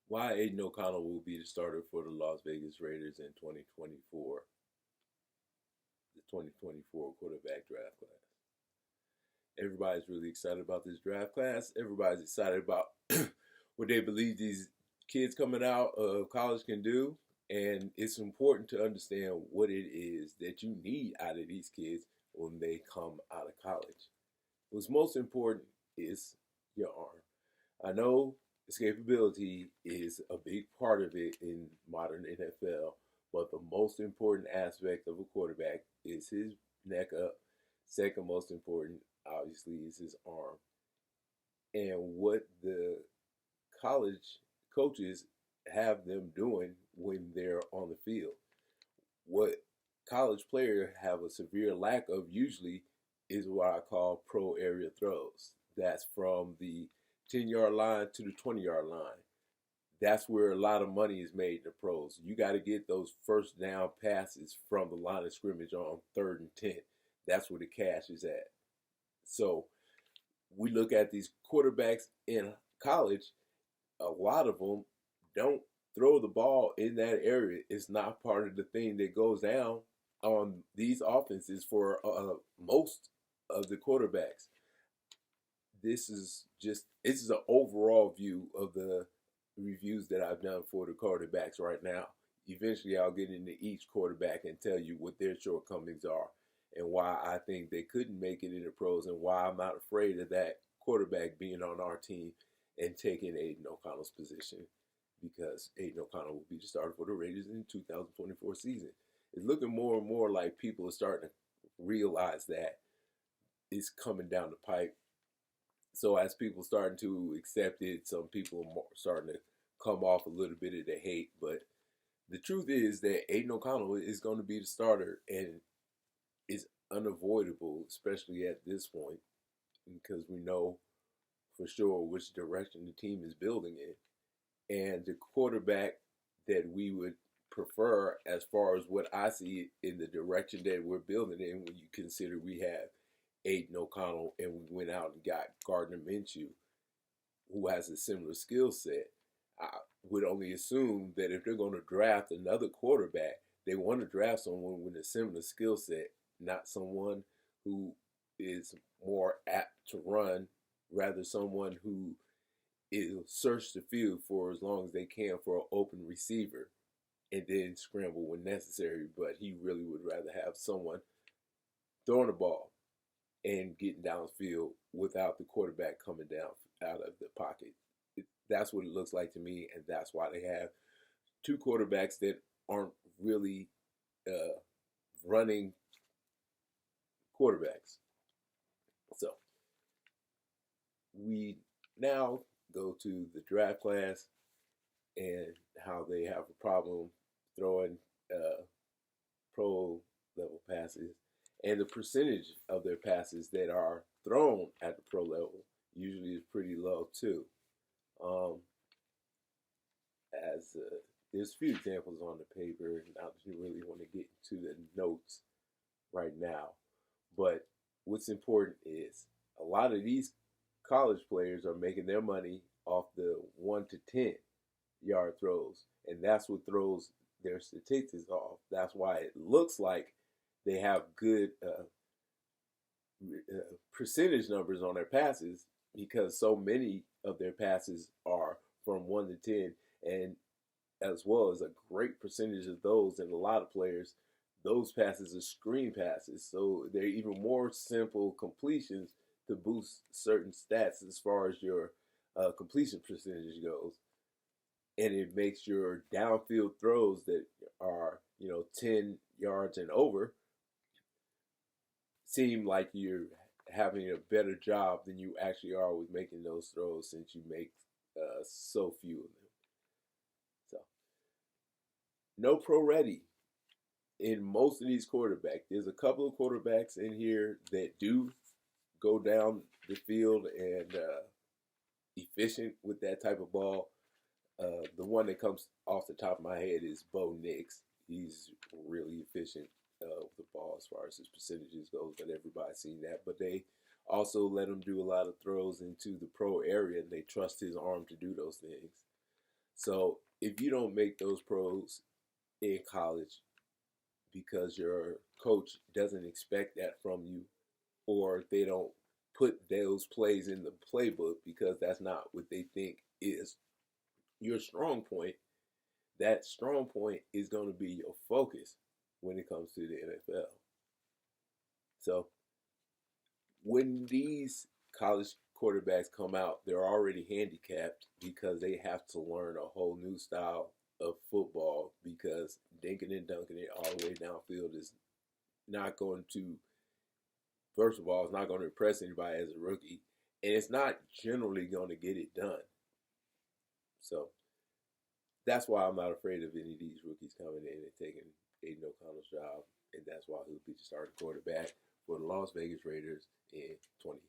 Why Aidan O'Connell will be the starter for the Las Vegas Raiders in 2024, the 2024 quarterback draft class. Everybody's really excited about this draft class. Everybody's excited about what they believe these kids coming out of college can do. And it's important to understand what it is that you need out of these kids when they come out of college. What's most important is your arm. I know escapability is a big part of it in modern NFL, but the most important aspect of a quarterback is his neck up. Second most important, obviously, is his arm. And what the college coaches have them doing when they're on the field. What college players have a severe lack of usually is what I call pro area throws. That's from the 10-yard line to the 20-yard line. That's where a lot of money is made in the pros. You got to get those first down passes from the line of scrimmage on 3rd and 10. That's where the cash is at. So we look at these quarterbacks in college, a lot of them don't throw the ball in that area. It's not part of the thing that goes down on these offenses for most of the quarterbacks. This is an overall view of the reviews that I've done for the quarterbacks right now. Eventually, I'll get into each quarterback and tell you what their shortcomings are and why I think they couldn't make it in the pros and why I'm not afraid of that quarterback being on our team and taking Aidan O'Connell's position because Aidan O'Connell will be the starter for the Raiders in the 2024 season. It's looking more and more like people are starting to realize that it's coming down the pipe. So as people starting to accept it, some people are starting to come off a little bit of the hate. But the truth is that Aidan O'Connell is going to be the starter, and it's unavoidable, especially at this point, because we know for sure which direction the team is building in. And the quarterback that we would prefer, as far as what I see in the direction that we're building in, when you consider we have Aidan O'Connell and we went out and got Gardner Minshew, who has a similar skill set, I would only assume that if they're going to draft another quarterback, they want to draft someone with a similar skill set, not someone who is more apt to run, rather someone who will search the field for as long as they can for an open receiver and then scramble when necessary. But he really would rather have someone throwing the ball and getting downfield without the quarterback coming down out of the pocket. That's what it looks like to me, and that's why they have two quarterbacks that aren't really running quarterbacks. So we now go to the draft class and how they have a problem throwing pro level passes, and the percentage of their passes that are thrown at the pro level usually is pretty low too. Um, as There's a few examples on the paper, not that you really want to get into the notes right now, but what's important is a lot of these college players are making their money off the 1 to 10 yard throws, and that's what throws their statistics off. That's why it looks like they have good percentage numbers on their passes because so many of their passes are from 1 to 10, and as well as a great percentage of those, and a lot of players, those passes are screen passes. So they're even more simple completions to boost certain stats as far as your completion percentage goes. And it makes your downfield throws that are, 10 yards and over seem like you're having a better job than you actually are with making those throws since you make so few of them. So, no pro ready in most of these quarterbacks. There's a couple of quarterbacks in here that do go down the field and efficient with that type of ball. The one that comes off the top of my head is Bo Nix. He's really efficient with the ball as far as his percentages goes, but everybody's seen that. But they also let him do a lot of throws into the pro area, and they trust his arm to do those things. So if you don't make those pros in college because your coach doesn't expect that from you, or they don't put those plays in the playbook because that's not what they think is your strong point, that strong point is going to be your focus when it comes to the NFL. So when these college quarterbacks come out, they're already handicapped because they have to learn a whole new style of football, because dinking and dunking it all the way downfield is not going to, first of all, it's not going to impress anybody as a rookie, and it's not generally going to get it done. So that's why I'm not afraid of any of these rookies coming in and taking Aidan O'Connell's job, and that's why he'll be the starting quarterback for the Las Vegas Raiders in 2020.